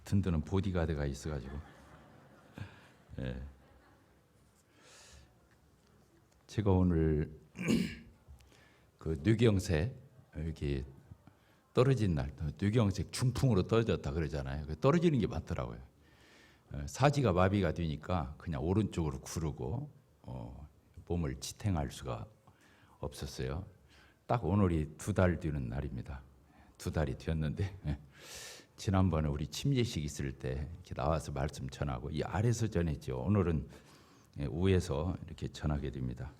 든든한 보디가드가 있어가지고. 예. 제가 오늘 그 뇌경색 여기 떨어진 날, 뇌경색 중풍으로 떨어졌다 그러잖아요. 떨어지는 게 맞더라고요. 사지가 마비가 되니까 그냥 오른쪽으로 구르고 몸을 지탱할 수가 없었어요. 딱 오늘이 2달 되는 날입니다. 2달이 되었는데 지난번에 우리 침례식 있을 때 이렇게 나와서 말씀 전하고 이 아래서 전했죠. 오늘은 위에서 이렇게 전하게 됩니다.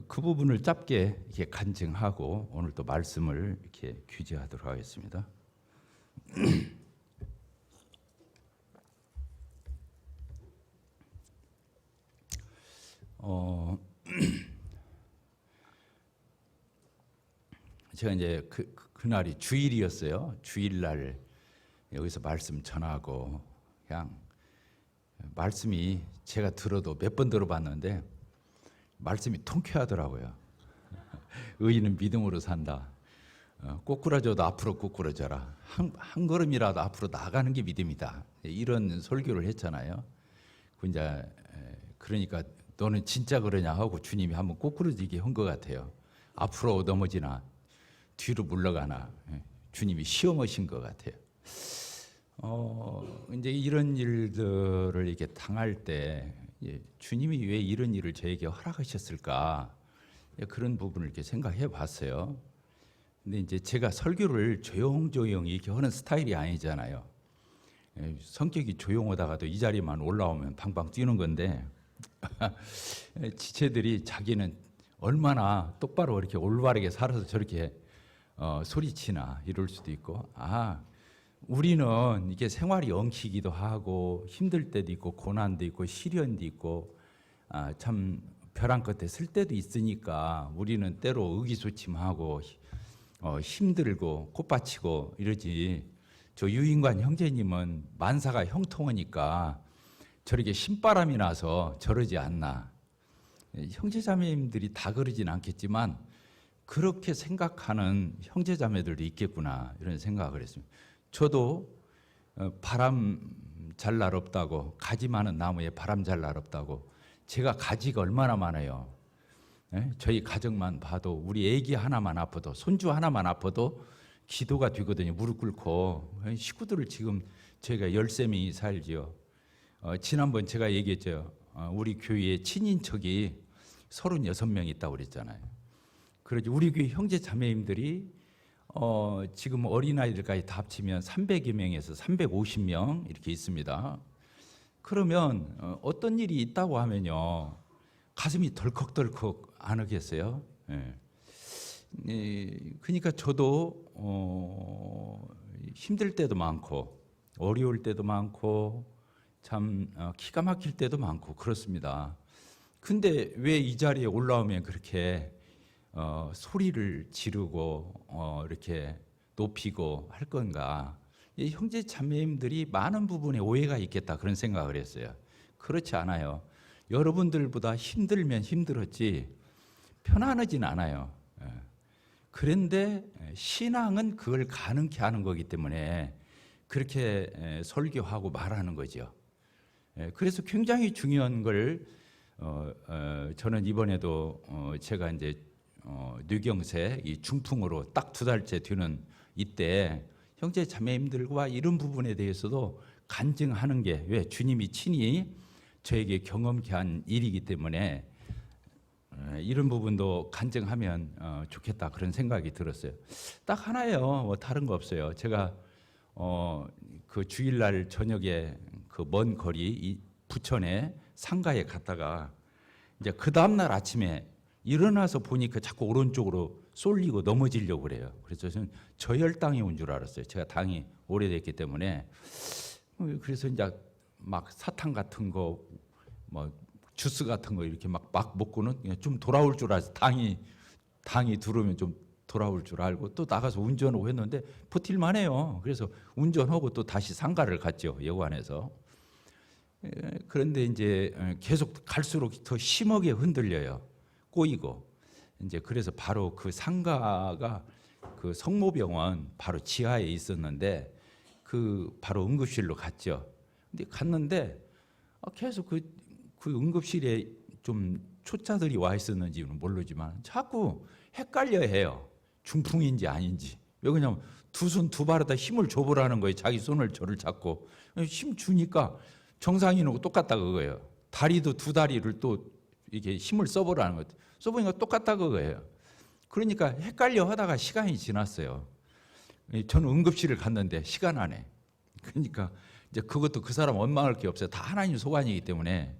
그 부분을 짧게 이렇게 간증하고 오늘 또 말씀을 이렇게 규제하도록 하겠습니다. 제가 이제 그날이 주일이었어요. 주일날 여기서 말씀 전하고 그냥 말씀이 제가 들어도 몇 번 들어봤는데 말씀이 통쾌하더라고요. 의인은 믿음으로 산다. 꼬꾸라져도 앞으로 꼬꾸라져라. 한 걸음이라도 앞으로 나가는 게 믿음이다. 이런 설교를 했잖아요. 그러니까 너는 진짜 그러냐 하고 주님이 한번 꼬꾸라지게 한 것 같아요. 앞으로 넘어지나 뒤로 물러가나 주님이 시험하신 것 같아요. 이제 이런 일들을 이렇게 당할 때 주님이 왜 이런 일을 저에게 허락하셨을까 그런 부분을 이렇게 생각해 봤어요. 근데 이제 제가 설교를 조용조용 이렇게 하는 스타일이 아니잖아요. 성격이 조용하다가도 이 자리만 올라오면 방방 뛰는 건데 지체들이 자기는 얼마나 똑바로 이렇게 올바르게 살아서 저렇게 소리치나 이럴 수도 있고 우리는 이게 생활이 엉키기도 하고 힘들 때도 있고 고난도 있고 시련도 있고 참 벼랑 끝에 쓸 때도 있으니까 우리는 때로 의기소침하고 힘들고 콧받치고 이러지 저 유인관 형제님은 만사가 형통하니까 저렇게 신바람이 나서 저러지 않나. 형제자매님들이 다 그러진 않겠지만 그렇게 생각하는 형제자매들도 있겠구나 이런 생각을 했습니다. 저도 바람 잘 날 없다고 가지 많은 나무에 바람 잘 날 없다고 제가 가지가 얼마나 많아요. 저희 가정만 봐도 우리 애기 하나만 아파도 손주 하나만 아파도 기도가 되거든요. 무릎 꿇고 식구들을 지금 저희가 13명이 살지요. 지난번 제가 얘기했죠. 우리 교회에 친인척이 36명 있다고 그랬잖아요. 그러지 우리 교회 형제 자매님들이 지금 어린아이들까지 다 합치면 300여 명에서 350명 이렇게 있습니다. 그러면 어떤 일이 있다고 하면요 가슴이 덜컥덜컥 안 하겠어요? 그러니까 저도 힘들 때도 많고 어려울 때도 많고 참 기가 막힐 때도 많고 그렇습니다. 근데 왜 이 자리에 올라오면 그렇게 소리를 지르고 이렇게 높이고 할 건가? 이 형제 자매님들이 많은 부분에 오해가 있겠다 그런 생각을 했어요. 그렇지 않아요. 여러분들보다 힘들면 힘들었지 편안하진 않아요. 그런데 신앙은 그걸 가능케 하는 거기 때문에 그렇게 설교하고 말하는 거죠. 그래서 굉장히 중요한 걸 저는 이번에도 제가 이제 뇌경색 이 중풍으로 딱 2달째 되는 이때 형제 자매님들과 이런 부분에 대해서도 간증하는 게 왜 주님이 친히 저에게 경험케 한 일이기 때문에 이런 부분도 간증하면 좋겠다 그런 생각이 들었어요. 딱 하나예요. 뭐 다른 거 없어요. 제가 그 주일날 저녁에 그 먼 거리 이 부천에 상가에 갔다가 이제 그 다음날 아침에 일어나서 보니까 자꾸 오른쪽으로 쏠리고 넘어지려고 그래요. 그래서 저는 저혈당이 온 줄 알았어요. 제가 당이 오래됐기 때문에. 그래서 이제 막 사탕 같은 거, 뭐 주스 같은 거 이렇게 막 먹고는 그냥 좀 돌아올 줄 알았어요. 당이 들어오면 좀 돌아올 줄 알고 또 나가서 운전하고 했는데 버틸만 해요. 그래서 운전하고 또 다시 상가를 갔죠. 여관에서. 그런데 이제 계속 갈수록 더 심하게 흔들려요. 꼬이고. 이제 그래서 바로 그 상가가 그 성모병원 바로 지하에 있었는데 그 바로 응급실로 갔죠. 근데 갔는데 계속 그 응급실에 좀 초짜들이 와 있었는지는 모르지만 자꾸 헷갈려해요. 중풍인지 아닌지. 왜 그러냐면 두 손 두 발에다 힘을 줘보라는 거예요. 자기 손을 저를 잡고 힘 주니까 정상인하고 똑같다 그거예요. 다리도 두 다리를 또 이렇게 힘을 써보라는 거예요. 써보니까 똑같다 그거예요. 그러니까 헷갈려 하다가 시간이 지났어요. 저는 응급실을 갔는데 시간 안에. 그러니까 이제 그것도 그 사람 원망할 게 없어요. 다 하나님 소관이기 때문에.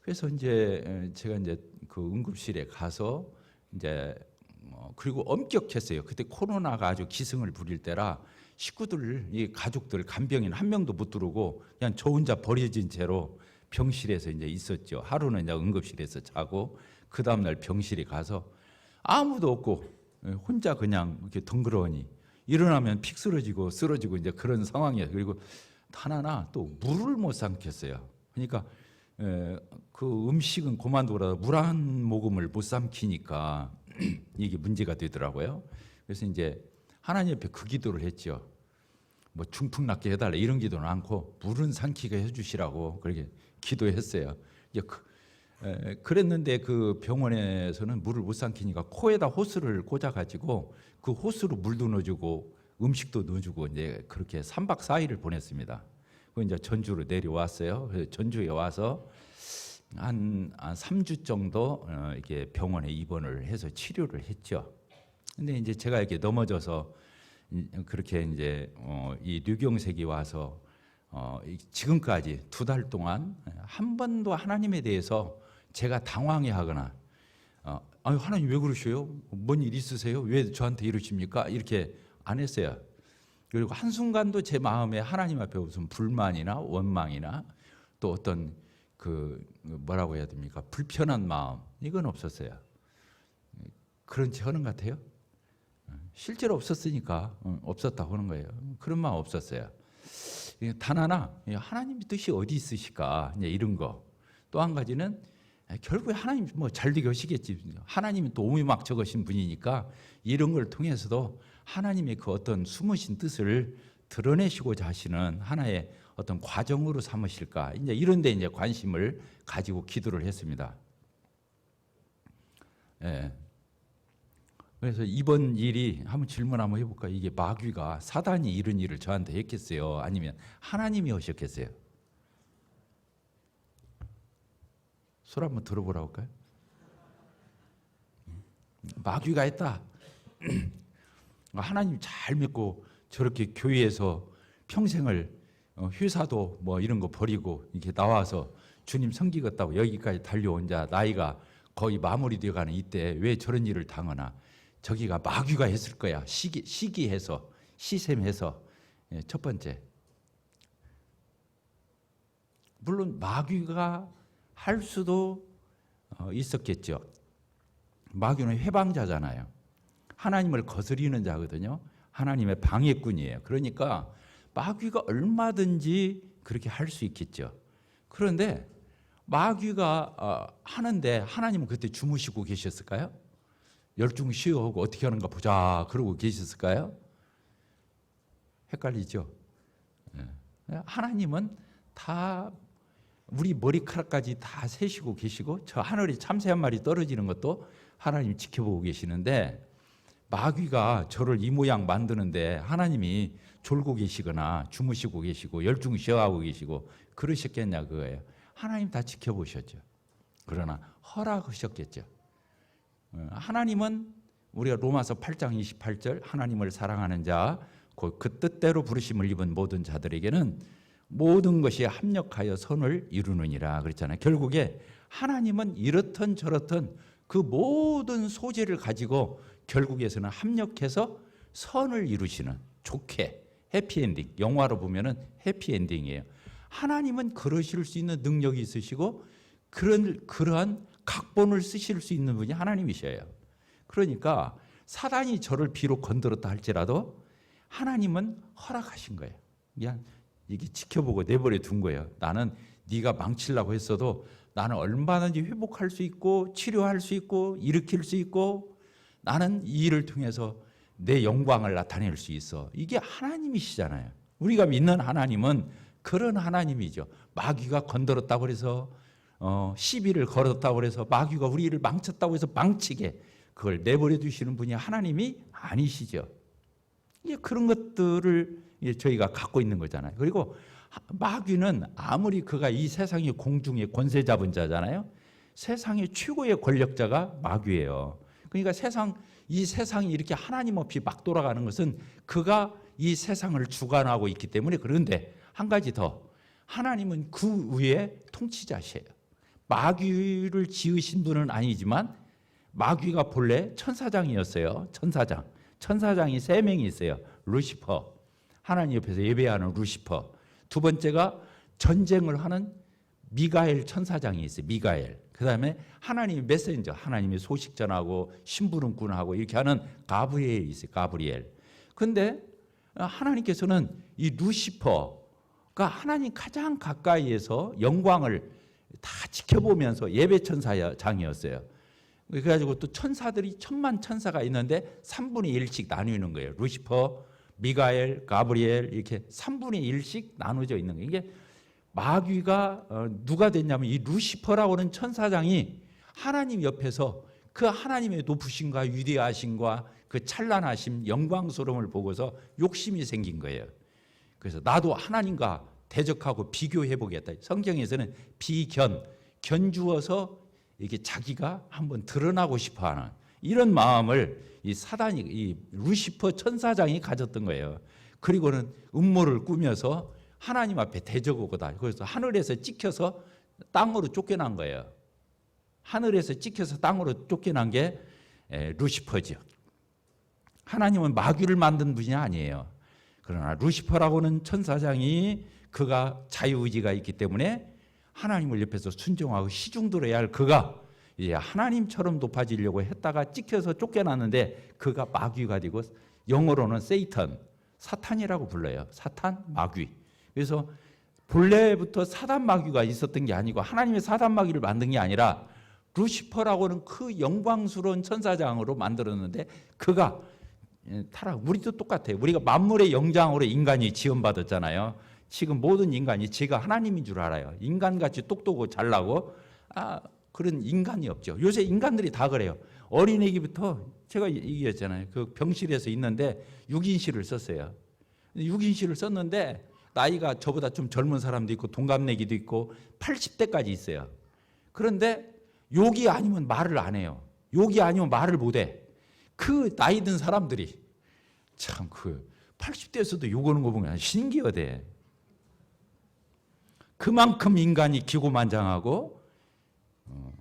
그래서 이제 제가 이제 그 응급실에 가서 이제 그리고 엄격했어요. 그때 코로나가 아주 기승을 부릴 때라 식구들, 이 가족들, 간병인 한 명도 못 들어오고 그냥 저 혼자 버려진 채로 병실에서 이제 있었죠. 하루는 이제 응급실에서 자고 그 다음 날 병실에 가서 아무도 없고 혼자 그냥 이렇게 덩그러니 일어나면 픽 쓰러지고 이제 그런 상황이에요. 그리고 하나나 또 물을 못 삼켰어요. 그러니까 그 음식은 그만두더라도 물 한 모금을 못 삼키니까 이게 문제가 되더라고요. 그래서 이제 하나님 옆에 그 기도를 했죠. 뭐 중풍 낫게 해달라 이런 기도는 않고 물은 삼키게 해주시라고 그렇게 기도했어요. 이제 그랬는데 그 병원에서는 물을 못 삼키니까 코에다 호스를 꽂아가지고 그 호스로 물도 넣어주고 음식도 넣어주고 이제 그렇게 3박 4일을 보냈습니다. 그 이제 전주로 내려왔어요. 그래서 전주에 와서 한 3주 정도 이게 병원에 입원을 해서 치료를 했죠. 근데 이제 제가 이렇게 넘어져서 그렇게 이제 이 류경색이 와서 지금까지 2달 동안 한 번도 하나님에 대해서 제가 당황해하거나 아니 하나님 왜 그러셔요? 뭔 일 있으세요? 왜 저한테 이러십니까? 이렇게 안 했어요. 그리고 한순간도 제 마음에 하나님 앞에 무슨 불만이나 원망이나 또 어떤 그 뭐라고 해야 됩니까? 불편한 마음 이건 없었어요. 그런 지 하는 것 같아요. 실제로 없었으니까 없었다고 하는 거예요. 그런 마음 없었어요. 단 하나 하나님 뜻이 어디 있으실까 이제 이런 거. 또 한 가지는 결국에 하나님 뭐 잘되게 하시겠지. 하나님이 또 오미막저거신 분이니까 이런 걸 통해서도 하나님의 그 어떤 숨으신 뜻을 드러내시고자 하시는 하나의 어떤 과정으로 삼으실까 이제 이런 데 이제 관심을 가지고 기도를 했습니다. 예. 그래서 이번 일이 한번 질문 한번 해볼까? 이게 마귀가 사단이 이런 일을 저한테 했겠어요? 아니면 하나님이 하셨겠어요? 소리 한번 들어보라고 할까요? 마귀가 했다. 하나님 잘 믿고 저렇게 교회에서 평생을 회사도 뭐 이런 거 버리고 이렇게 나와서 주님 섬기겠다고 여기까지 달려온 자 나이가 거의 마무리되어 가는 이때 왜 저런 일을 당하나? 저기가 마귀가 했을 거야. 시기해서 시샘해서. 첫 번째. 물론 마귀가 할 수도 있었겠죠. 마귀는 해방자잖아요. 하나님을 거스리는 자거든요. 하나님의 방해꾼이에요. 그러니까 마귀가 얼마든지 그렇게 할 수 있겠죠. 그런데 마귀가 하는데 하나님은 그때 주무시고 계셨을까요? 열중 쉬어하고 어떻게 하는가 보자 그러고 계셨을까요? 헷갈리죠. 하나님은 다 우리 머리카락까지 다 세시고 계시고 저 하늘에 참새 한 마리 떨어지는 것도 하나님 지켜보고 계시는데 마귀가 저를 이 모양 만드는데 하나님이 졸고 계시거나 주무시고 계시고 열중 쉬어하고 계시고 그러셨겠냐 그거예요. 하나님 다 지켜보셨죠. 그러나 허락하셨겠죠. 하나님은 우리가 로마서 8장 28절 하나님을 사랑하는 자 그 뜻대로 부르심을 입은 모든 자들에게는 모든 것이 합력하여 선을 이루느니라 그랬잖아요. 결국에 하나님은 이렇든 저렇든 그 모든 소재를 가지고 결국에서는 합력해서 선을 이루시는 좋게 해피엔딩 영화로 보면은 해피엔딩이에요. 하나님은 그러실 수 있는 능력이 있으시고 그러한 각본을 쓰실 수 있는 분이 하나님이셔요. 그러니까 사단이 저를 비록 건드렸다 할지라도 하나님은 허락하신 거예요. 그냥 이게 지켜보고 내버려 둔 거예요. 나는 네가 망치려고 했어도 나는 얼마든지 회복할 수 있고 치료할 수 있고 일으킬 수 있고 나는 이 일을 통해서 내 영광을 나타낼 수 있어. 이게 하나님이시잖아요. 우리가 믿는 하나님은 그런 하나님이죠. 마귀가 건드렸다고 해서 시비를 걸었다고 해서 마귀가 우리를 망쳤다고 해서 망치게 그걸 내버려 두시는 분이 하나님이 아니시죠. 이게 그런 것들을 저희가 갖고 있는 거잖아요. 그리고 마귀는 아무리 그가 이 세상의 공중의 권세 잡은 자잖아요. 세상의 최고의 권력자가 마귀예요. 그러니까 이 세상이 이렇게 하나님 없이 막 돌아가는 것은 그가 이 세상을 주관하고 있기 때문에. 그런데 한 가지 더, 하나님은 그 위에 통치자시에요. 마귀를 지으신 분은 아니지만 마귀가 본래 천사장이었어요. 천사장이 3명이 있어요. 루시퍼, 하나님 옆에서 예배하는 루시퍼. 두 번째가 전쟁을 하는 미가엘 천사장이 있어요. 미가엘. 그 다음에 하나님의 메신저, 하나님의 소식 전하고 심부름꾼하고 이렇게 하는 가브리엘이 있어요. 가브리엘. 그런데 하나님께서는 이 루시퍼가 하나님 가장 가까이에서 영광을 다 지켜보면서 예배 천사장이었어요. 그래가지고 또 천사들이 1000만 천사가 있는데 3분의 1씩 나누는 거예요. 루시퍼, 미가엘, 가브리엘 이렇게 3분의 1씩 나눠져 있는 거예요. 이게 마귀가 누가 됐냐면 이 루시퍼라고 하는 천사장이 하나님 옆에서 그 하나님의 높으심과 위대하심과 그 찬란하심, 영광스러움을 보고서 욕심이 생긴 거예요. 그래서 나도 하나님과 대적하고 비교해 보겠다. 성경에서는 견주어서 이렇게 자기가 한번 드러나고 싶어하는 이런 마음을 이 사단이, 이 루시퍼 천사장이 가졌던 거예요. 그리고는 음모를 꾸며서 하나님 앞에 대적하고다. 그래서 하늘에서 찍혀서 땅으로 쫓겨난 거예요. 하늘에서 찍혀서 땅으로 쫓겨난 게 루시퍼죠. 하나님은 마귀를 만든 분이 아니에요. 그러나 루시퍼라고는 천사장이 그가 자유의지가 있기 때문에 하나님을 옆에서 순종하고 시중들어야 할 그가 이제 하나님처럼 높아지려고 했다가 찍혀서 쫓겨났는데 그가 마귀가 되고 영어로는 세이턴, 사탄이라고 불러요. 사탄, 마귀. 그래서 본래부터 사단 마귀가 있었던 게 아니고 하나님의 사단 마귀를 만든 게 아니라 루시퍼라고는 그 영광스러운 천사장으로 만들었는데 그가 타락. 우리도 똑같아요. 우리가 만물의 영장으로 인간이 지원받았잖아요. 지금 모든 인간이 제가 하나님인 줄 알아요. 인간같이 똑똑하고 잘나고 그런 인간이 없죠. 요새 인간들이 다 그래요. 어린애기부터 제가 얘기했잖아요. 그 병실에서 있는데 6인실을 썼어요. 6인실을 썼는데 나이가 저보다 좀 젊은 사람도 있고 동갑내기도 있고 80대까지 있어요. 그런데 욕이 아니면 말을 안 해요. 욕이 아니면 말을 못 해. 그 나이 든 사람들이 참 그 80대에서도 욕하는 거 보면 신기하대. 그만큼 인간이 기고만장하고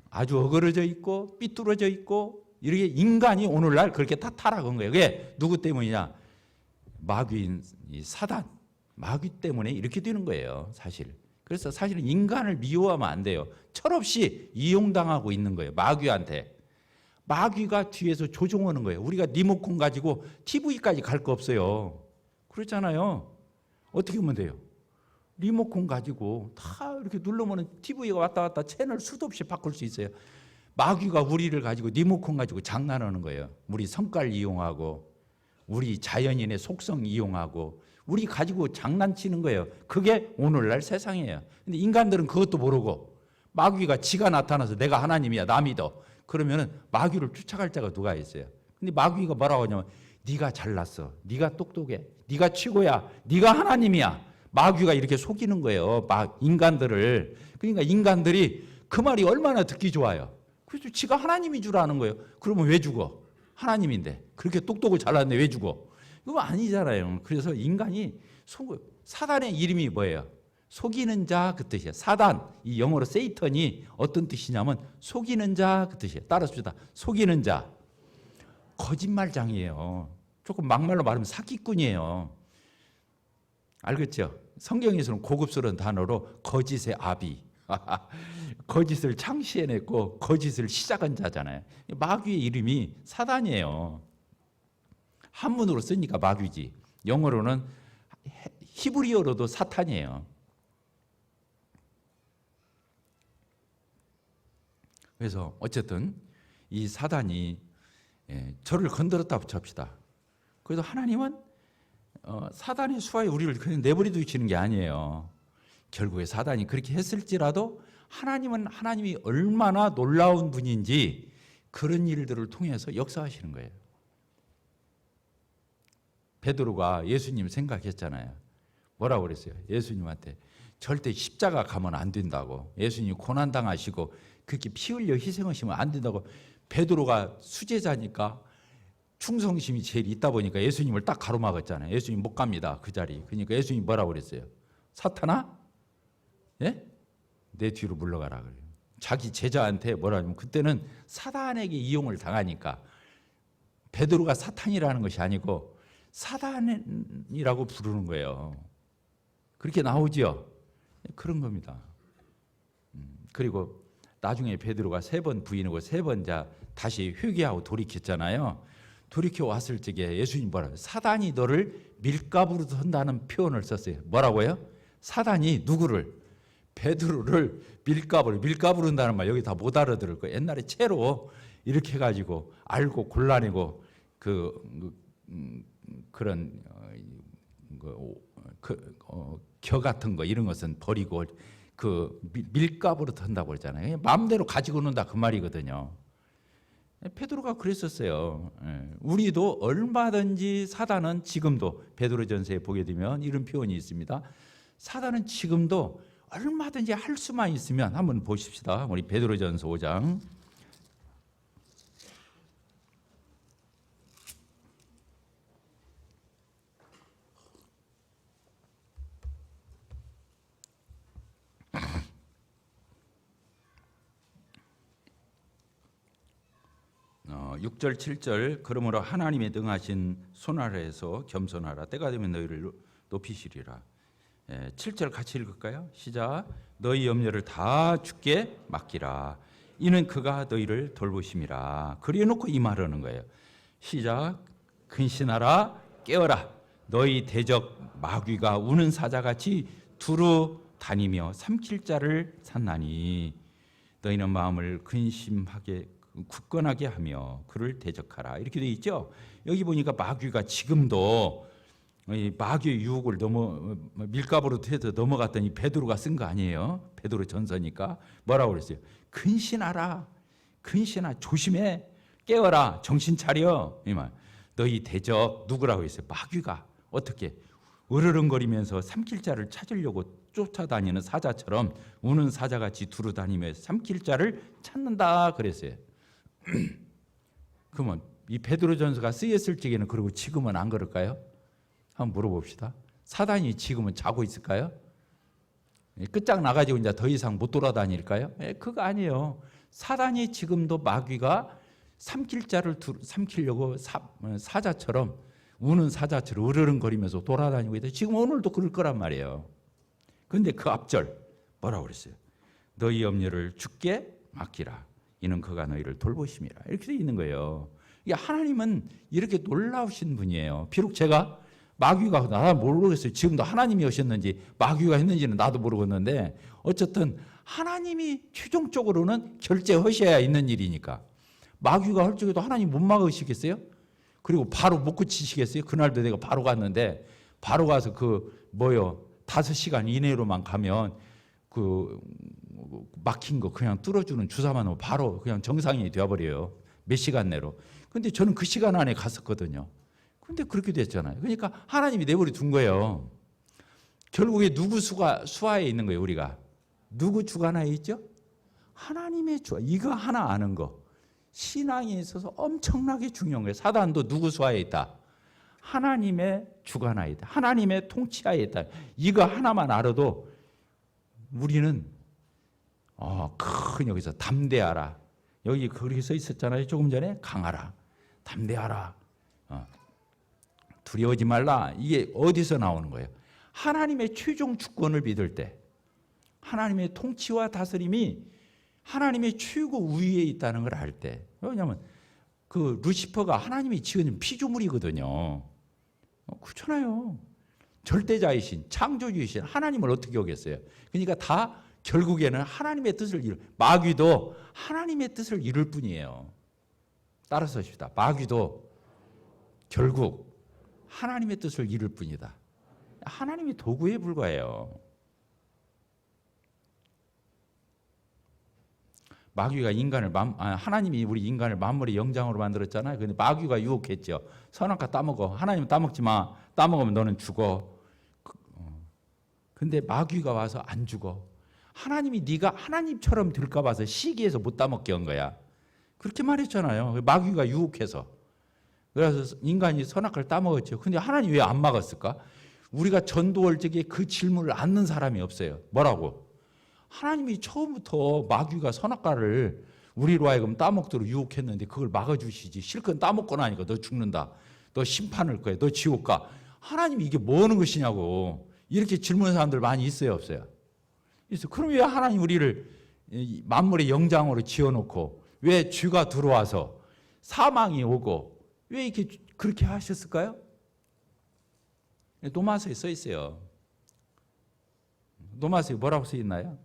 아주 어그러져 있고 삐뚤어져 있고 이렇게 인간이 오늘날 그렇게 다 타락한 거예요. 그게 누구 때문이냐? 마귀인 이 사단, 마귀 때문에 이렇게 되는 거예요. 사실. 그래서 사실은 인간을 미워하면 안 돼요. 철없이 이용당하고 있는 거예요. 마귀한테. 마귀가 뒤에서 조종하는 거예요. 우리가 리모컨 가지고 TV까지 갈 거 없어요. 그렇잖아요. 어떻게 하면 돼요? 리모컨 가지고 다 이렇게 누르면 TV가 왔다 갔다 채널 수도 없이 바꿀 수 있어요. 마귀가 우리를 가지고 리모컨 가지고 장난하는 거예요. 우리 성깔 이용하고 우리 자연인의 속성 이용하고 우리 가지고 장난치는 거예요. 그게 오늘날 세상이에요. 근데 인간들은 그것도 모르고 마귀가 지가 나타나서 내가 하나님이야 나 믿어. 그러면은 마귀를 쫓아갈 자가 누가 있어요. 근데 마귀가 뭐라고 하냐면 네가 잘났어. 네가 똑똑해. 네가 최고야. 네가 하나님이야. 마귀가 이렇게 속이는 거예요. 인간들을. 그러니까 인간들이 그 말이 얼마나 듣기 좋아요. 그래서 지가 하나님인 줄 아는 거예요. 그러면 왜 죽어? 하나님인데. 그렇게 똑똑을 잘났는데 왜 죽어? 이거 아니잖아요. 그래서 인간이 사단의 이름이 뭐예요? 속이는 자 그 뜻이에요. 사단, 이 영어로 세이턴이 어떤 뜻이냐면 속이는 자 그 뜻이에요. 따라합시다. 속이는 자. 거짓말장이에요. 조금 막말로 말하면 사기꾼이에요. 알겠죠? 성경에서는 고급스러운 단어로 거짓의 아비. 거짓을 창시해냈고 거짓을 시작한 자잖아요. 마귀의 이름이 사단이에요. 한문으로 쓰니까 마귀지. 영어로는 히브리어로도 사탄이에요. 그래서 어쨌든 이 사단이 저를 건드렸다고 칩시다. 그래서 하나님은 사단의 수하에 우리를 그냥 내버려 두시는 게 아니에요. 결국에 사단이 그렇게 했을지라도 하나님은 하나님이 얼마나 놀라운 분인지 그런 일들을 통해서 역사하시는 거예요. 베드로가 예수님 생각했잖아요. 뭐라고 그랬어요? 예수님한테 절대 십자가 가면 안 된다고. 예수님이 고난당하시고 그렇게 피 흘려 희생하시면 안 된다고. 베드로가 수제자니까 충성심이 제일 있다 보니까 예수님을 딱 가로막았잖아요. 예수님 못 갑니다, 그 자리. 그러니까 예수님 뭐라고 그랬어요? 사탄아? 예? 내 뒤로 물러가라 그래요. 자기 제자한테 뭐라 하냐면 그때는 사단에게 이용을 당하니까 베드로가 사탄이라는 것이 아니고 사단이라고 부르는 거예요. 그렇게 나오지요. 그런 겁니다. 그리고 나중에 베드로가 3번 부인하고 3번 다시 회개하고 돌이켰잖아요. 돌이켜 왔을 적에 예수님 뭐라고 해요? 사단이 너를 밀가부로 한다는 표현을 썼어요. 뭐라고요? 사단이 누구를? 베드로를 밀가부로 한다는 말 여기 다 못 알아들을 거예요. 옛날에 채로 이렇게 해가지고 알고 골라내고 그런 겨 같은 거 이런 것은 버리고 그 밀가부로 한다고 그러잖아요. 마음대로 가지고 논다 그 말이거든요. 베드로가 그랬었어요. 우리도 얼마든지 사단은 지금도 베드로전서에 보게 되면 이런 표현이 있습니다. 사단은 지금도 얼마든지 할 수만 있으면 한번 보십시다. 우리 베드로전서 5장. 어, 6절 7절 그러므로 하나님의 능하신 손아래에서 겸손하라 때가 되면 너희를 높이시리라. 7절 같이 읽을까요? 시작. 너희 염려를 다 주께 맡기라. 이는 그가 너희를 돌보심이라. 그래놓고 이 말하는 거예요. 시작. 근신하라 깨어라. 너희 대적 마귀가 우는 사자같이 두루 다니며 삼킬 자를 찾나니 너희는 마음을 근심하게 굳건하게 하며 그를 대적하라. 이렇게 돼 있죠. 여기 보니까 마귀가 지금도 마귀의 유혹을 밀가부로 해서 넘어갔더니 베드로가 쓴 거 아니에요. 베드로 전서니까 뭐라고 그랬어요? 근신하라. 근신하 조심해. 깨어라. 정신 차려. 이 말. 너희 대적 누구라고 했어요? 마귀가 어떻게 으르렁거리면서 삼킬 자를 찾으려고 쫓아다니는 사자처럼 우는 사자같이 두루 다니며 삼킬 자를 찾는다 그랬어요. 그러면 이 베드로전서가 쓰였을 적에는 그러고 지금은 안 그럴까요? 한번 물어봅시다. 사단이 지금은 자고 있을까요? 끝장나가지고 이제 더 이상 못 돌아다닐까요? 그거 아니에요. 사단이 지금도 마귀가 삼킬 자를 삼키려고 사자처럼 우는 사자처럼 으르렁거리면서 돌아다니고 있다. 지금 오늘도 그럴 거란 말이에요. 그런데 그 앞절 뭐라고 그랬어요? 너희 염려를 주께 맡기라. 이는 그가 너희를 돌보심이라. 이렇게 되어 있는 거예요. 하나님은 이렇게 놀라우신 분이에요. 비록 제가 마귀가 나도 모르겠어요. 지금도 하나님이 오셨는지 마귀가 했는지는 나도 모르겠는데 어쨌든 하나님이 최종적으로는 결재하셔야 있는 일이니까 마귀가 할 적에도 하나님 못 막으시겠어요? 그리고 바로 못 고치시겠어요? 그날도 내가 바로 갔는데 바로 가서 5시간 이내로만 가면 막힌 거 그냥 뚫어주는 주사만 하면 바로 그냥 정상이 되어버려요. 몇 시간 내로. 근데 저는 그 시간 안에 갔었거든요. 근데 그렇게 됐잖아요. 그러니까 하나님이 내버려 둔 거예요. 결국에 누구 수하에 있는 거예요, 우리가? 누구 주관하에 있죠? 하나님의 주관. 이거 하나 아는 거. 신앙에 있어서 엄청나게 중요한 거예요. 사단도 누구 수하에 있다? 하나님의 주관하에 있다. 하나님의 통치하에 있다. 이거 하나만 알아도 우리는 큰 여기서 담대하라. 여기 그렇게 써 있었잖아요. 조금 전에 강하라. 담대하라. 두려워하지 말라. 이게 어디서 나오는 거예요? 하나님의 최종 주권을 믿을 때 하나님의 통치와 다스림이 하나님의 최고 우위에 있다는 걸 알 때. 왜냐하면 그 루시퍼가 하나님이 지은 피조물이거든요. 그렇잖아요. 절대자이신 창조주이신 하나님을 어떻게 오겠어요? 그러니까 다 결국에는 하나님의 뜻을 마귀도 하나님의 뜻을 이룰 뿐이에요. 따라서 합시다. 마귀도 결국 하나님의 뜻을 이룰 뿐이다. 하나님이 도구에 불과해요. 마귀가 하나님이 우리 인간을 만물의 영장으로 만들었잖아요. 근데 마귀가 유혹했죠. 선악과 따먹어. 하나님 따먹지 마. 따먹으면 너는 죽어. 근데 마귀가 와서 안 죽어. 하나님이 네가 하나님처럼 될까 봐서 시기해서 못 따먹게 한 거야. 그렇게 말했잖아요. 마귀가 유혹해서. 그래서 인간이 선악과를 따먹었죠. 근데 하나님 왜 안 막았을까? 우리가 전도할 적에 그 질문을 않는 사람이 없어요. 뭐라고? 하나님이 처음부터 마귀가 선악과를 우리로 하여금 따먹도록 유혹했는데 그걸 막아주시지. 실컷 따먹고 나니까 너 죽는다. 너 심판할 거야. 너 지옥 가. 하나님이 이게 뭐 하는 것이냐고. 이렇게 질문하는 사람들 많이 있어요, 없어요? 그래서 그럼 왜 하나님 우리를 만물의 영장으로 지어놓고 왜 죄가 들어와서 사망이 오고 왜 이렇게 그렇게 하셨을까요? 노마서에 써 있어요. 노마서에 뭐라고 써 있나요?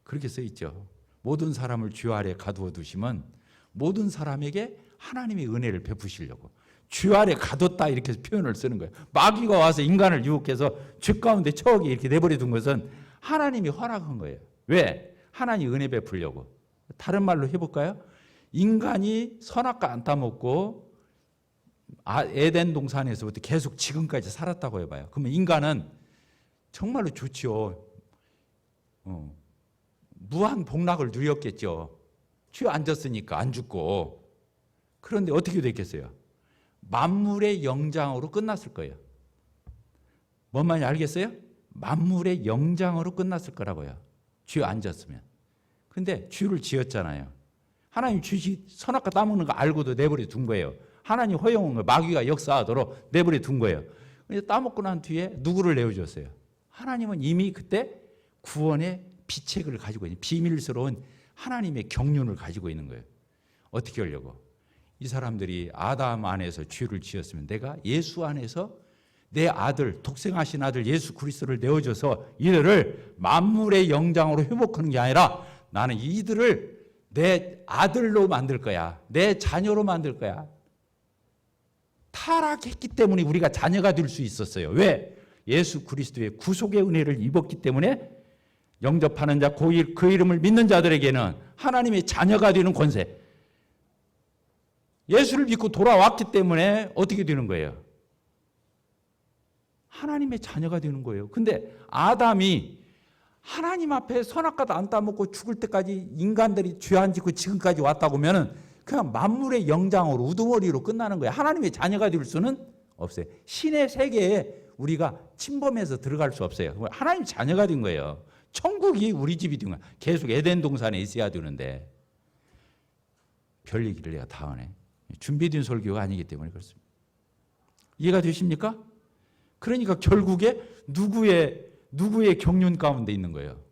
그렇게 써 있죠. 모든 사람을 주 아래 가두어 두시면 모든 사람에게 하나님의 은혜를 베푸시려고. 주 아래 가뒀다 이렇게 표현을 쓰는 거예요. 마귀가 와서 인간을 유혹해서 죄 가운데 처하게 이렇게 내버려 둔 것은 하나님이 허락한 거예요. 왜? 하나님 은혜 베풀려고. 다른 말로 해볼까요? 인간이 선악과 안 따먹고 에덴 동산에서부터 계속 지금까지 살았다고 해봐요. 그러면 인간은 정말로 좋지요. 무한 복락을 누렸겠죠. 죄 안 졌으니까 안 죽고. 그런데 어떻게 됐겠어요? 만물의 영장으로 끝났을 거예요. 뭔 말인지 알겠어요? 만물의 영장으로 끝났을 거라고요. 죄 안 졌으면. 근데 죄를 지었잖아요. 하나님 죄 선악과 따먹는 거 알고도 내버려 둔 거예요. 하나님 허용한 거 마귀가 역사하도록 내버려 둔 거예요. 근데 따먹고 난 뒤에 누구를 내어줬어요? 하나님은 이미 그때 구원의 비책을 가지고 있는 비밀스러운 하나님의 경륜을 가지고 있는 거예요. 어떻게 하려고? 이 사람들이 아담 안에서 죄를 지었으면 내가 예수 안에서 내 아들, 독생하신 아들 예수 그리스도를 내어줘서 이들을 만물의 영장으로 회복하는 게 아니라 나는 이들을 내 아들로 만들 거야. 내 자녀로 만들 거야. 타락했기 때문에 우리가 자녀가 될 수 있었어요. 왜? 예수 그리스도의 구속의 은혜를 입었기 때문에 영접하는 자, 그 이름을 믿는 자들에게는 하나님의 자녀가 되는 권세. 예수를 믿고 돌아왔기 때문에 어떻게 되는 거예요? 하나님의 자녀가 되는 거예요. 근데 아담이 하나님 앞에 선악과도 안 따먹고 죽을 때까지 인간들이 죄 안 짓고 지금까지 왔다고 하면 그냥 만물의 영장으로 우두머리로 끝나는 거예요. 하나님의 자녀가 될 수는 없어요. 신의 세계에 우리가 침범해서 들어갈 수 없어요. 하나님 자녀가 된 거예요. 천국이 우리 집이 된 거야. 계속 에덴 동산에 있어야 되는데 별 얘기를 내가 다 하네. 준비된 설교가 아니기 때문에 그렇습니다. 이해가 되십니까? 그러니까 결국에 누구의 경륜 가운데 있는 거예요.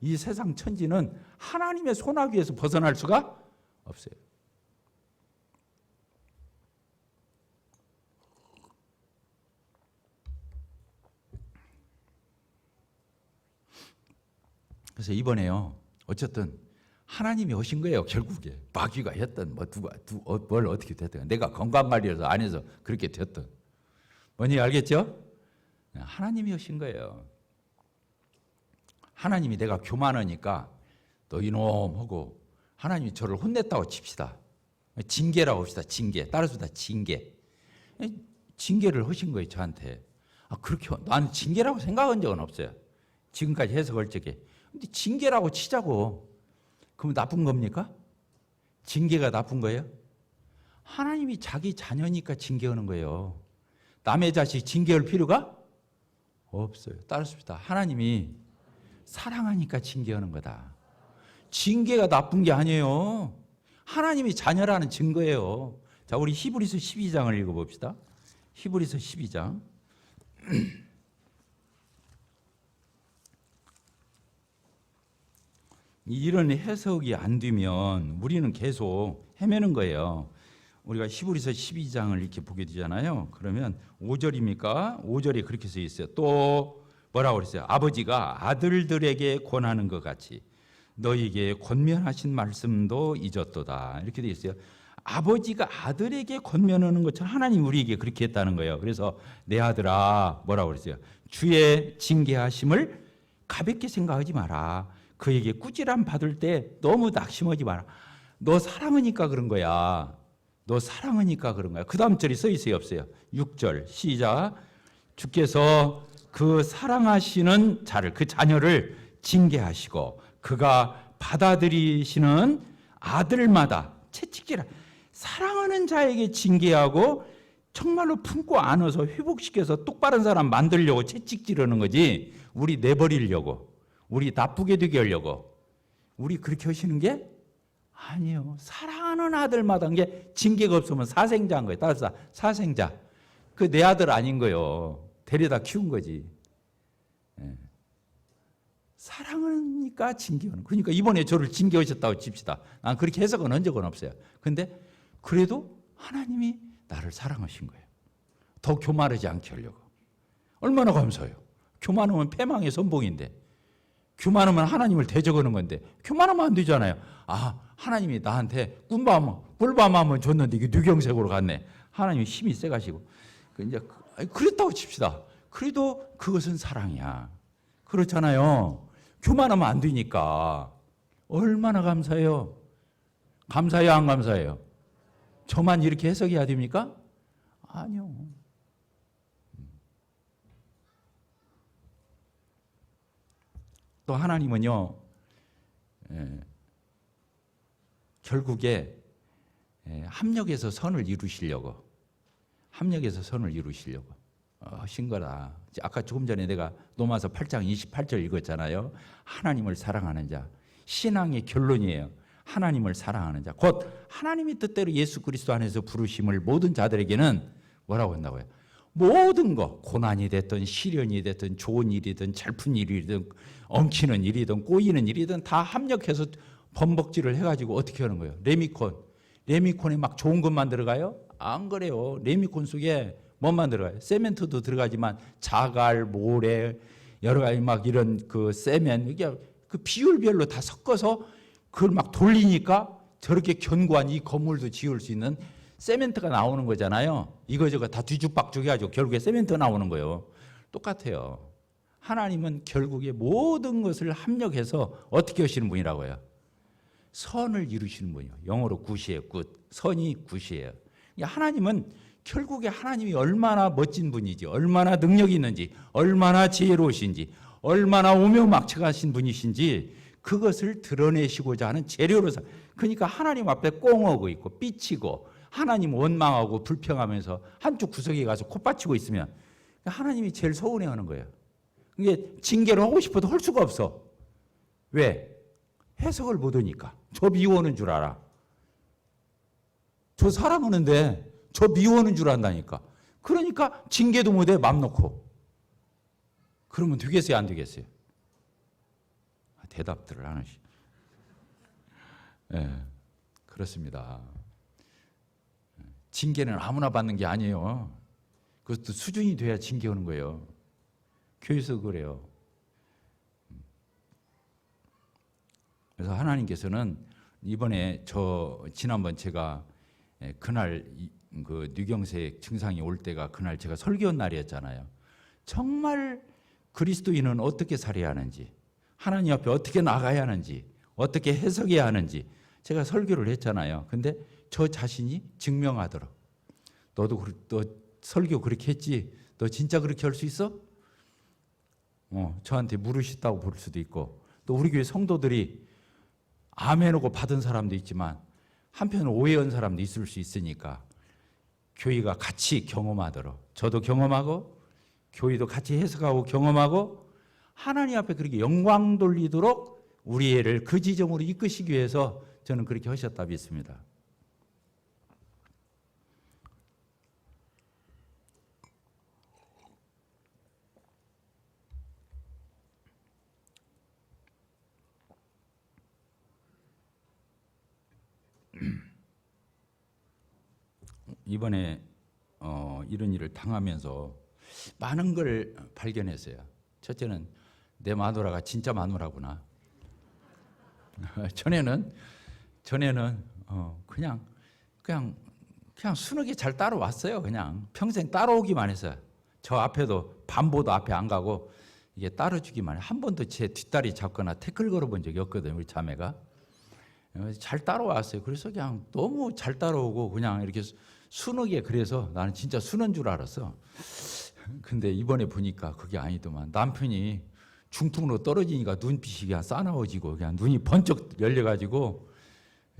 이 세상 천지는 하나님의 손아귀에서 벗어날 수가 없어요. 그래서 이번에요. 어쨌든 하나님이 오신 거예요. 결국에 마귀가 했던 뭘 어떻게 됐든 내가 건강관리해서 안에서 그렇게 됐든 뭔지 알겠죠? 하나님이 오신 거예요. 하나님이 내가 교만하니까 너 이놈 하고 하나님이 저를 혼냈다고 칩시다. 징계라고 합시다. 징계. 따라서 다 징계. 징계를 하신 거예요. 저한테. 그렇게 나는 징계라고 생각한 적은 없어요. 지금까지 해석할 적에. 근데 징계라고 치자고. 그럼 나쁜 겁니까? 징계가 나쁜 거예요? 하나님이 자기 자녀니까 징계하는 거예요. 남의 자식 징계할 필요가 없어요. 따르십시다. 하나님이 사랑하니까 징계하는 거다. 징계가 나쁜 게 아니에요. 하나님이 자녀라는 증거예요. 자, 우리 히브리서 12장을 읽어봅시다. 히브리서 12장. 이런 해석이 안 되면 우리는 계속 헤매는 거예요. 우리가 히브리서 12장을 이렇게 보게 되잖아요. 그러면 5절입니까? 5절에 그렇게 써 있어요. 또 뭐라고 그랬어요? 아버지가 아들들에게 권하는 것 같이 너희에게 권면하신 말씀도 잊었도다. 이렇게 돼 있어요. 아버지가 아들에게 권면하는 것처럼 하나님 우리에게 그렇게 했다는 거예요. 그래서 내 아들아 뭐라고 그랬어요? 주의 징계하심을 가볍게 생각하지 마라. 그에게 꾸지람 받을 때 너무 낙심하지 마라. 너 사랑하니까 그런 거야. 너 사랑하니까 그런 거야. 그 다음 절이 써 있어요, 없어요? 6절 시작. 주께서 그 사랑하시는 자를, 그 자녀를 징계하시고 그가 받아들이시는 아들마다 채찍질하. 사랑하는 자에게 징계하고 정말로 품고 안아서 회복시켜서 똑바른 사람 만들려고 채찍질하는 거지. 우리 내버리려고, 우리 나쁘게 되게 하려고, 우리 그렇게 하시는 게 아니에요. 사랑하는 아들마다 게 징계가 없으면 사생자인 거예요. 따라서 사생자. 그 내 아들 아닌 거예요. 데려다 키운 거지. 예. 사랑하니까 징계하는. 그러니까 이번에 저를 징계하셨다고 칩시다. 난 그렇게 해석은 한 적은 없어요. 근데 그래도 하나님이 나를 사랑하신 거예요. 더 교만하지 않게 하려고. 얼마나 감사해요. 교만하면 패망의 선봉인데, 교만하면 하나님을 대적하는 건데, 교만하면 안 되잖아요. 아, 하나님이 나한테 꿀밤 한번 줬는데 이게 뉘경색으로 갔네. 하나님이 힘이 세가시고. 이제 그랬다고 칩시다. 그래도 그것은 사랑이야. 그렇잖아요. 교만하면 안 되니까. 얼마나 감사해요. 감사해요, 안 감사해요? 저만 이렇게 해석해야 됩니까? 아니요. 또 하나님은요, 결국에 합력해서 선을 이루시려고 하신 거라. 아까 조금 전에 내가 로마서 8장 28절 읽었잖아요. 하나님을 사랑하는 자. 신앙의 결론이에요. 하나님을 사랑하는 자. 곧 하나님의 뜻대로 예수 그리스도 안에서 부르심을 모든 자들에게는 뭐라고 한다고요? 모든 거, 고난이 됐든 시련이 됐든 좋은 일이든 잘푼 일이든 엉키는 일이든 꼬이는 일이든 다 합력해서 범벅질을 해가지고 어떻게 하는 거예요? 레미콘에 막 좋은 것만 들어가요? 안 그래요. 레미콘 속에 뭐만 들어가요? 세멘트도 들어가지만 자갈, 모래, 여러 가지 막 이런 그 세멘, 이게 그 비율별로 다 섞어서 그걸 막 돌리니까 저렇게 견고한 이 건물도 지을 수 있는 세멘트가 나오는 거잖아요. 이거저거 다 뒤죽박죽 해가지고 결국에 세멘트 나오는 거예요. 똑같아요. 하나님은 결국에 모든 것을 합력해서 어떻게 하시는 분이라고요? 선을 이루시는 분이에요. 영어로 굿이에요. 굿. 선이 굿이에요. 하나님은 결국에 하나님이 얼마나 멋진 분이지, 얼마나 능력이 있는지, 얼마나 지혜로우신지, 얼마나 오묘막측하신 분이신지 그것을 드러내시고자 하는 재료로 그러니까 하나님 앞에 꽁하고 있고 삐치고 하나님 원망하고 불평하면서 한쪽 구석에 가서 콧받치고 있으면 하나님이 제일 서운해하는 거예요. 이게 징계를 하고 싶어도 할 수가 없어. 왜? 해석을 못하니까. 저 미워하는 줄 알아. 저 사랑하는데 저 미워하는 줄 안다니까. 그러니까 징계도 못해 맘 놓고. 그러면 되겠어요, 안 되겠어요? 대답들을 하나씩. 네, 그렇습니다. 징계는 아무나 받는 게 아니에요. 그것도 수준이 돼야 징계 오는 거예요. 교회에서 그래요. 그래서 하나님께서는 이번에 지난번 제가 그날 그 뉘경색 증상이 올 때가 그날 제가 설교 날이었잖아요. 정말 그리스도인은 어떻게 살아야 하는지, 하나님 앞에 어떻게 나가야 하는지, 어떻게 해석해야 하는지 제가 설교를 했잖아요. 근데 저 자신이 증명하더라. 너도 너 설교 그렇게 했지? 너 진짜 그렇게 할 수 있어? 저한테 물으셨다고 볼 수도 있고, 또 우리 교회 성도들이 아멘하고 받은 사람도 있지만 한편 오해한 사람도 있을 수 있으니까 교회가 같이 경험하도록, 저도 경험하고 교회도 같이 해석하고 경험하고 하나님 앞에 그렇게 영광 돌리도록 우리 애를 그 지점으로 이끄시기 위해서 저는 그렇게 하셨다 믿습니다. 이번에 이런 일을 당하면서 많은 걸 발견했어요. 첫째는 내 마누라가 진짜 마누라구나. 전에는 그냥 그냥 순하게 잘 따라왔어요. 그냥 평생 따라오기만 했어요. 저 앞에도 반보도 앞에 안 가고 이게 따라주기만 해. 한 번도 제 뒷다리 잡거나 태클 걸어본 적이 없거든요. 우리 자매가 잘 따라왔어요. 그래서 그냥 너무 잘 따라오고 그냥 이렇게 순하게, 그래서 나는 진짜 순한 줄 알았어. 근데 이번에 보니까 그게 아니더만. 남편이 중풍으로 떨어지니까 눈빛이 그냥 싸나워지고 그냥 눈이 번쩍 열려가지고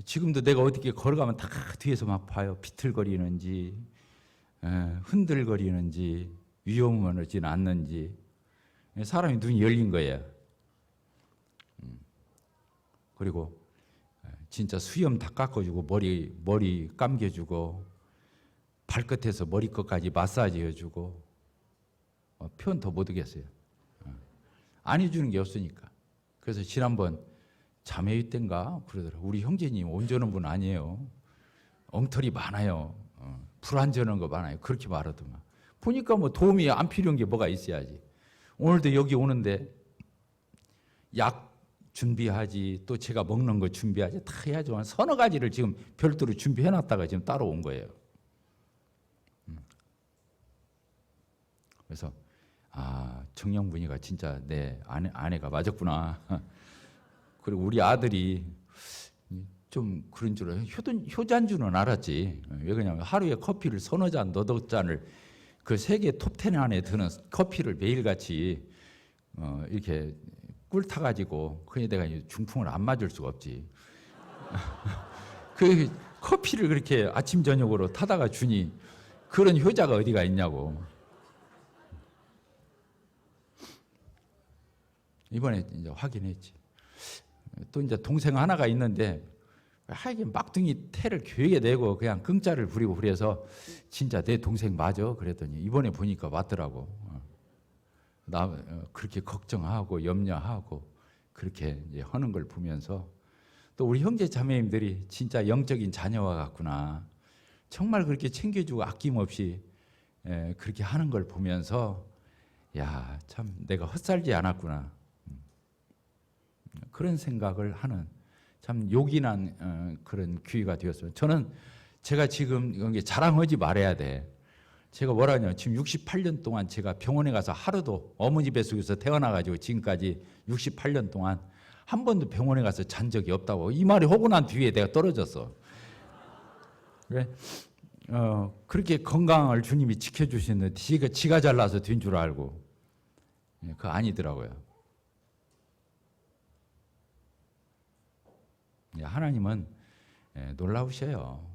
지금도 내가 어떻게 걸어가면 다 뒤에서 막 봐요. 비틀거리는지 흔들거리는지 위험하진 않는지. 사람이 눈이 열린 거예요. 그리고 진짜 수염 다 깎아주고 머리 감겨주고 발끝에서 머리끝까지 마사지 해주고 표현 더 못하겠어요. 안 해주는 게 없으니까. 그래서 지난번 자매회 때인가 그러더라고요. 우리 형제님 온전한 분 아니에요. 엉터리 많아요. 불완전한 거 많아요. 그렇게 말하더만. 보니까 뭐 도움이 안 필요한 게 뭐가 있어야지. 오늘도 여기 오는데 약 준비하지, 또 제가 먹는 거 준비하지, 다 해야죠. 서너 가지를 지금 별도로 준비해놨다가 지금 따라온 거예요. 그래서 정영분이가 진짜 내 아내가 맞았구나. 그리고 우리 아들이 좀 그런 줄 알아요. 효자인 줄은 알았지. 왜 그러냐면 하루에 커피를 서너 잔, 너덟 잔을 그 세계 톱10 안에 드는 커피를 매일같이 이렇게 꿀 타가지고, 그게 내가 중풍을 안 맞을 수가 없지. 그 커피를 그렇게 아침 저녁으로 타다가 주니 그런 효자가 어디가 있냐고. 이번에 이제 확인했지. 또 이제 동생 하나가 있는데 하긴 막둥이 태를 교육에 내고 그냥 끙짜를 부리고 그래서 진짜 내 동생 맞아 그랬더니 이번에 보니까 맞더라고. 나 그렇게 걱정하고 염려하고 그렇게 이제 하는 걸 보면서 또 우리 형제 자매님들이 진짜 영적인 자녀와 같구나. 정말 그렇게 챙겨주고 아낌없이 그렇게 하는 걸 보면서 야, 참 내가 헛살지 않았구나. 그런 생각을 하는 참 요긴한 그런 기회가 되었어요. 저는 제가 지금 이게 자랑하지 말아야 돼. 제가 뭐라냐, 지금 68년 동안 제가 병원에 가서 하루도, 어머니 뱃속에서 태어나가지고 지금까지 68년 동안 한 번도 병원에 가서 잔 적이 없다고. 이 말이 하고 난 뒤에 내가 떨어졌어. 그래? 그렇게 건강을 주님이 지켜주시는데 지가 잘나서 된 줄 알고. 그거 아니더라고요. 하나님은 놀라우셔요.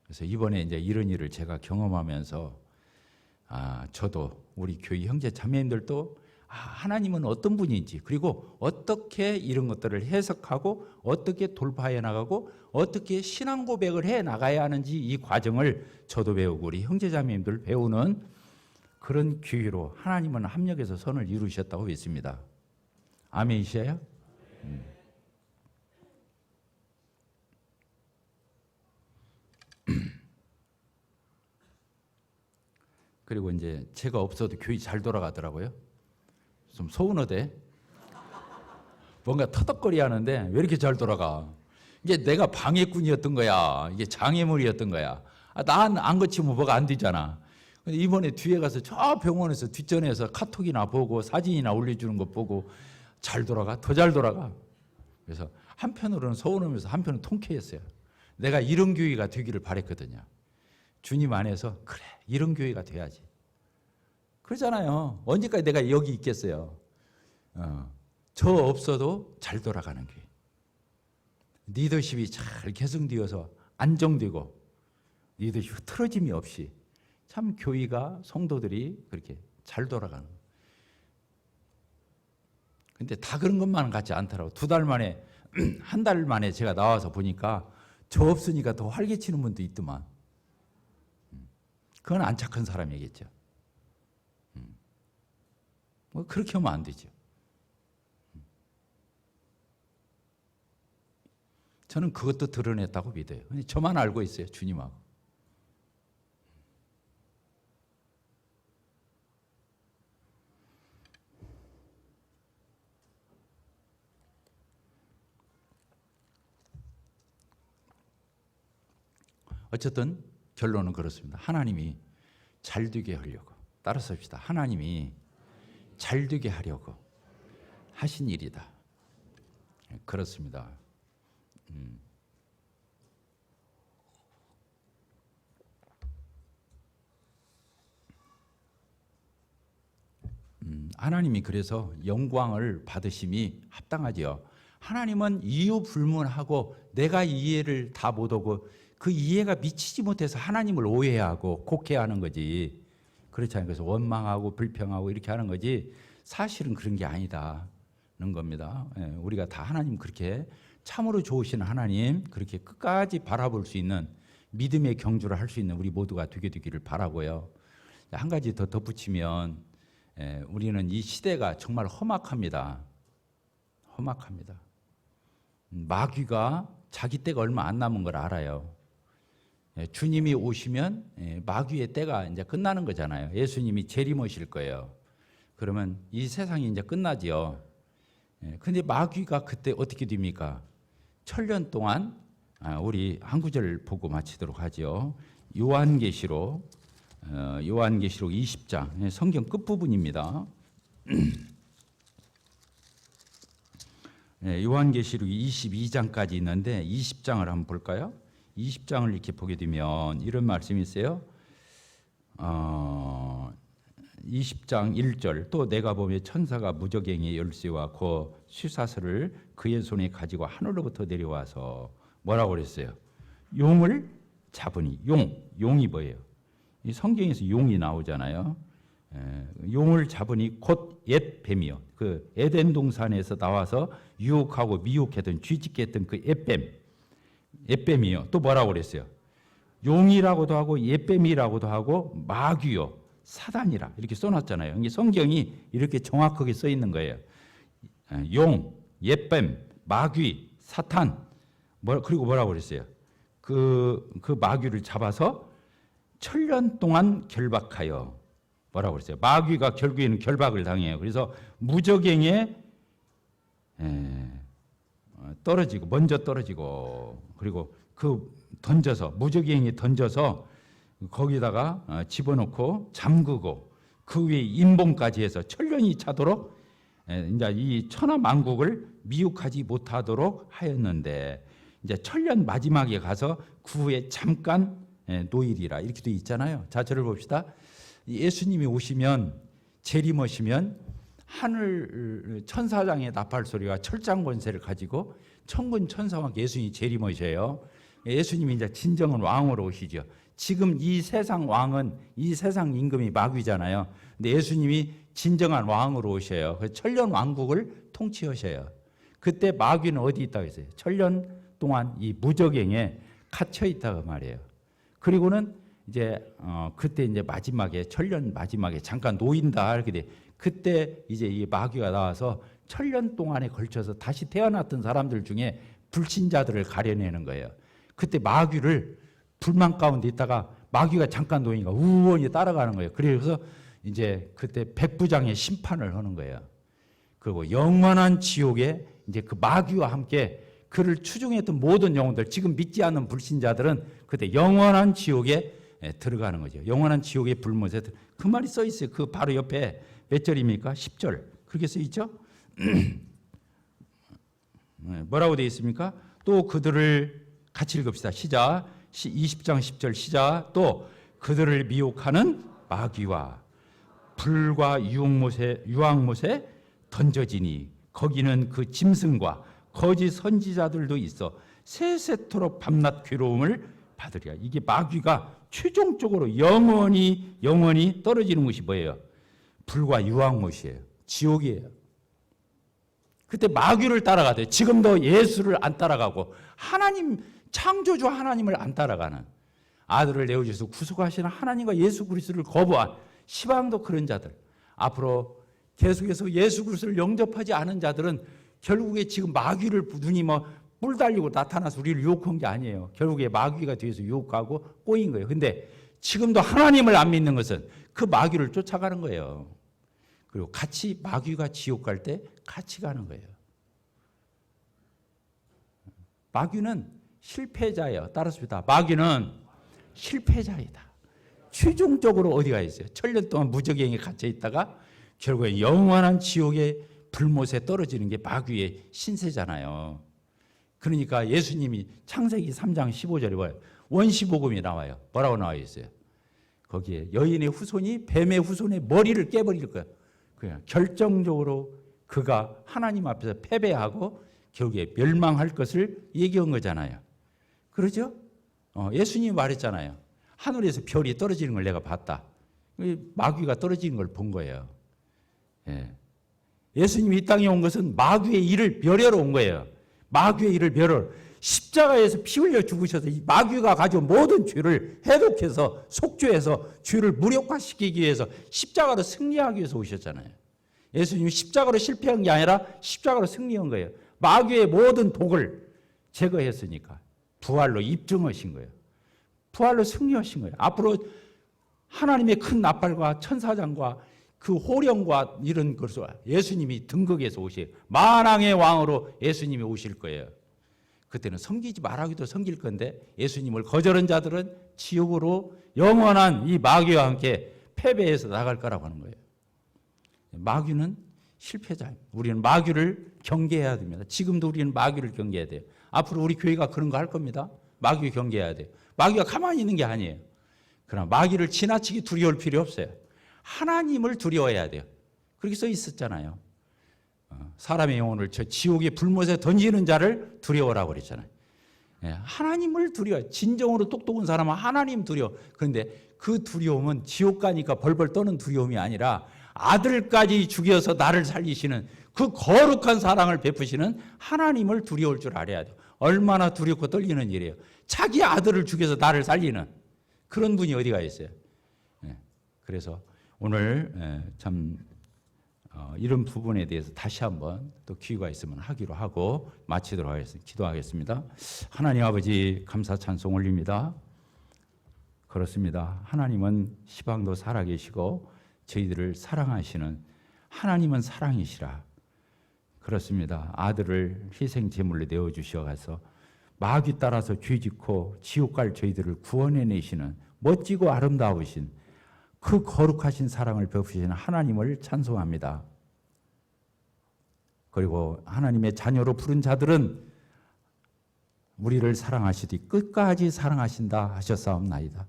그래서 이번에 이제 이런 일을 제가 경험하면서 저도 우리 교회 형제 자매님들도 하나님은 어떤 분인지, 그리고 어떻게 이런 것들을 해석하고 어떻게 돌파해 나가고 어떻게 신앙 고백을 해 나가야 하는지 이 과정을 저도 배우고 우리 형제 자매님들 배우는 그런 기회로 하나님은 합력해서 선을 이루셨다고 믿습니다. 아멘이세요? 그리고 이제 제가 없어도 교회 잘 돌아가더라고요. 좀 서운하대. 뭔가 터덕거리 하는데 왜 이렇게 잘 돌아가? 이게 내가 방해꾼이었던 거야. 이게 장애물이었던 거야. 난 안 거치면 뭐가 안 되잖아. 근데 이번에 뒤에 가서 저 병원에서 뒷전에서 카톡이나 보고 사진이나 올려주는 거 보고 잘 돌아가. 더 잘 돌아가. 그래서 한편으로는 서운하면서 한편은 통쾌했어요. 내가 이런 교회가 되기를 바랬거든요. 주님 안에서 그래, 이런 교회가 돼야지. 그러잖아요. 언제까지 내가 여기 있겠어요. 저 없어도 잘 돌아가는 교회. 리더십이 잘 개성되어서 안정되고 리더십 흐트러짐이 없이 참 교회가, 성도들이 그렇게 잘 돌아가는 거예요. 근데 다 그런 것만 같지 않더라고. 2달 만에, 한 달 만에 제가 나와서 보니까 저 없으니까 더 활개치는 분도 있더만. 그건 안 착한 사람이겠죠. 뭐 그렇게 하면 안 되죠. 저는 그것도 드러냈다고 믿어요. 저만 알고 있어요, 주님하고. 어쨌든 결론은 그렇습니다. 하나님이 잘 되게 하려고, 따라서 합시다. 하나님이 잘 되게 하려고 하신 일이다. 그렇습니다. 하나님이 그래서 영광을 받으심이 합당하지요. 하나님은 이유 불문하고 내가 이해를 다 못하고 그 이해가 미치지 못해서 하나님을 오해하고 곡해하는 거지. 그렇잖아요. 그래서 원망하고 불평하고 이렇게 하는 거지. 사실은 그런 게 아니다는 겁니다. 우리가 다 하나님 그렇게 참으로 좋으신 하나님 그렇게 끝까지 바라볼 수 있는 믿음의 경주를 할 수 있는 우리 모두가 되게 되기를 바라고요. 한 가지 더 덧붙이면 우리는 이 시대가 정말 험악합니다. 험악합니다. 마귀가 자기 때가 얼마 안 남은 걸 알아요. 주님이 오시면 마귀의 때가 이제 끝나는 거잖아요. 예수님이 재림하실 거예요. 그러면 이 세상이 이제 끝나지요. 근데 마귀가 그때 어떻게 됩니까? 천년 동안 우리 한 구절 보고 마치도록 하죠. 요한계시록 20장 성경 끝부분입니다. 요한계시록 22장까지 있는데 20장을 한번 볼까요? 20장을 이렇게 보게 되면 이런 말씀이 있어요. 20장 1절 또 내가 보며 천사가 무저갱이의 열쇠와 그 쇠사슬을 그의 손에 가지고 하늘로부터 내려와서 뭐라고 그랬어요? 용을 잡으니 용이 뭐예요? 이 성경에서 용이 나오잖아요. 용을 잡으니 곧 옛 뱀이요. 그 에덴 동산에서 나와서 유혹하고 미혹했던 쥐짓게 했던 그 옛뱀이요. 또 뭐라고 그랬어요? 용이라고도 하고 옛뱀이라고도 하고 마귀요. 사단이라 이렇게 써놨잖아요. 이게 성경이 이렇게 정확하게 써 있는 거예요. 용, 옛뱀, 마귀, 사탄. 그리고 뭐라고 그랬어요? 그 마귀를 잡아서 천년 동안 결박하여 뭐라고 그랬어요? 마귀가 결국에는 결박을 당해요. 그래서 무저갱에 떨어지고 먼저 떨어지고 그리고 무저갱에 던져서 거기다가 집어넣고 잠그고 그 위에 인봉까지 해서 천년이 차도록 이제 이 천하만국을 미혹하지 못하도록 하였는데 이제 천년 마지막에 가서 그 후에 잠깐 노일이라 이렇게 돼 있잖아요. 자, 저를 봅시다. 예수님이 오시면 재림하시면 하늘 천사장의 나팔 소리와 철장 권세를 가지고 천군 천사와 예수님이 재림하셔요. 예수님이 이제 진정한 왕으로 오시죠. 지금 이 세상 왕은 이 세상 임금이 마귀잖아요. 근데 예수님이 진정한 왕으로 오셔요. 그래서 천년 왕국을 통치하셔요. 그때 마귀는 어디 있다고 했어요? 천년 동안 이 무저갱에 갇혀 있다고 말이에요. 그리고는 이제 그때 이제 마지막에 천년 마지막에 잠깐 놓인다 이렇게 돼. 그때 이제 이 마귀가 나와서 천년 동안에 걸쳐서 다시 태어났던 사람들 중에 불신자들을 가려내는 거예요. 그때 마귀를 불만 가운데 있다가 마귀가 잠깐 놓이니까 우원히 따라가는 거예요. 그래서 이제 그때 백부장의 심판을 하는 거예요. 그리고 영원한 지옥에 이제 그 마귀와 함께 그를 추종했던 모든 영혼들, 지금 믿지 않는 불신자들은 그때 영원한 지옥에 들어가는 거죠. 영원한 지옥의 불못에 그 말이 써 있어요. 그 바로 옆에 몇 절입니까? 10절. 그렇게 써 있죠? 뭐라고 되어 있습니까? 또 그들을 같이 읽읍시다. 시작. 20장 10절 시작. 또 그들을 미혹하는 마귀와 불과 유황못에 던져지니 거기는 그 짐승과 거짓 선지자들도 있어 세세토록 밤낮 괴로움을 받으리라. 이게 마귀가 최종적으로 영원히 떨어지는 것이 뭐예요? 불과 유황못이에요. 지옥이에요. 그때 마귀를 따라가대. 지금도 예수를 안 따라가고 하나님 창조주 하나님을 안 따라가는 아들을 내어주셔서 구속하시는 하나님과 예수 그리스도를 거부한 시방도 그런 자들, 앞으로 계속해서 예수 그리스도를 영접하지 않은 자들은 결국에 지금 마귀를 눈이 뿔 달리고 나타나서 우리를 유혹한 게 아니에요. 결국에 마귀가 뒤에서 유혹하고 꼬인 거예요. 근데 지금도 하나님을 안 믿는 것은 그 마귀를 쫓아가는 거예요. 그리고 같이 마귀가 지옥 갈 때 같이 가는 거예요. 마귀는 실패자예요. 따라서 마귀는 실패자이다. 최종적으로 어디가 있어요? 천년 동안 무적행에 갇혀 있다가 결국에 영원한 지옥의 불못에 떨어지는 게 마귀의 신세잖아요. 그러니까 예수님이 창세기 3장 15절에 봐요. 원시복음이 나와요. 뭐라고 나와 있어요? 거기에 여인의 후손이 뱀의 후손의 머리를 깨버릴 거야. 그냥 결정적으로 그가 하나님 앞에서 패배하고 결국에 멸망할 것을 얘기한 거잖아요. 그러죠? 예수님이 말했잖아요. 하늘에서 별이 떨어지는 걸 내가 봤다. 마귀가 떨어지는 걸 본 거예요. 예. 예수님이 이 땅에 온 것은 마귀의 일을 멸하러 온 거예요. 마귀의 일을 멸하러. 십자가에서 피 흘려 죽으셔서 이 마귀가 가져온 모든 죄를 해독해서 속죄해서 죄를 무력화시키기 위해서 십자가로 승리하기 위해서 오셨잖아요. 예수님이 십자가로 실패한 게 아니라 십자가로 승리한 거예요. 마귀의 모든 독을 제거했으니까 부활로 입증하신 거예요. 부활로 승리하신 거예요. 앞으로 하나님의 큰 나팔과 천사장과 그 호령과 이런 것을 예수님이 등극해서 오실 만왕의 왕으로 예수님이 오실 거예요. 그때는 섬기지 말라기도 섬길 건데 예수님을 거절한 자들은 지옥으로 영원한 이 마귀와 함께 패배해서 나갈 거라고 하는 거예요. 마귀는 실패자입니다. 우리는 마귀를 경계해야 됩니다. 지금도 우리는 마귀를 경계해야 돼요. 앞으로 우리 교회가 그런 거 할 겁니다. 마귀 경계해야 돼요. 마귀가 가만히 있는 게 아니에요. 그러나 마귀를 지나치게 두려울 필요 없어요. 하나님을 두려워해야 돼요. 그렇게 써 있었잖아요. 사람의 영혼을 저 지옥의 불못에 던지는 자를 두려워라고 그랬잖아요. 하나님을 두려워요. 진정으로 똑똑한 사람은 하나님 두려워. 그런데 그 두려움은 지옥 가니까 벌벌 떠는 두려움이 아니라 아들까지 죽여서 나를 살리시는 그 거룩한 사랑을 베푸시는 하나님을 두려울 줄 알아야 돼요. 얼마나 두렵고 떨리는 일이에요. 자기 아들을 죽여서 나를 살리는 그런 분이 어디가 있어요. 그래서 오늘 참 이런 부분에 대해서 다시 한번 또 기회가 있으면 하기로 하고 마치도록 하겠습니다. 기도하겠습니다. 하나님 아버지 감사 찬송 올립니다. 그렇습니다. 하나님은 시방도 살아계시고 저희들을 사랑하시는 하나님은 사랑이시라. 그렇습니다. 아들을 희생 제물로 내어주셔서 마귀 따라서 죄짓고 지옥 갈 저희들을 구원해내시는 멋지고 아름다우신 그 거룩하신 사랑을 베푸시는 하나님을 찬송합니다. 그리고 하나님의 자녀로 부른 자들은 우리를 사랑하시되 끝까지 사랑하신다 하셨사옵나이다.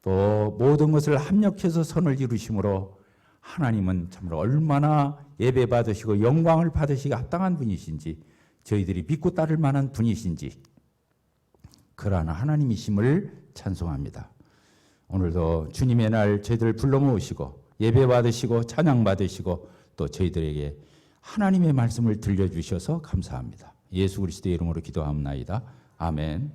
또 모든 것을 합력해서 선을 이루심으로 하나님은 참으로 얼마나 예배받으시고 영광을 받으시기 합당한 분이신지 저희들이 믿고 따를 만한 분이신지 그러한 하나님이심을 찬송합니다. 오늘도 주님의 날 저희들을 불러 모으시고 예배 받으시고 찬양 받으시고 또 저희들에게 하나님의 말씀을 들려주셔서 감사합니다. 예수 그리스도의 이름으로 기도합나이다. 아멘.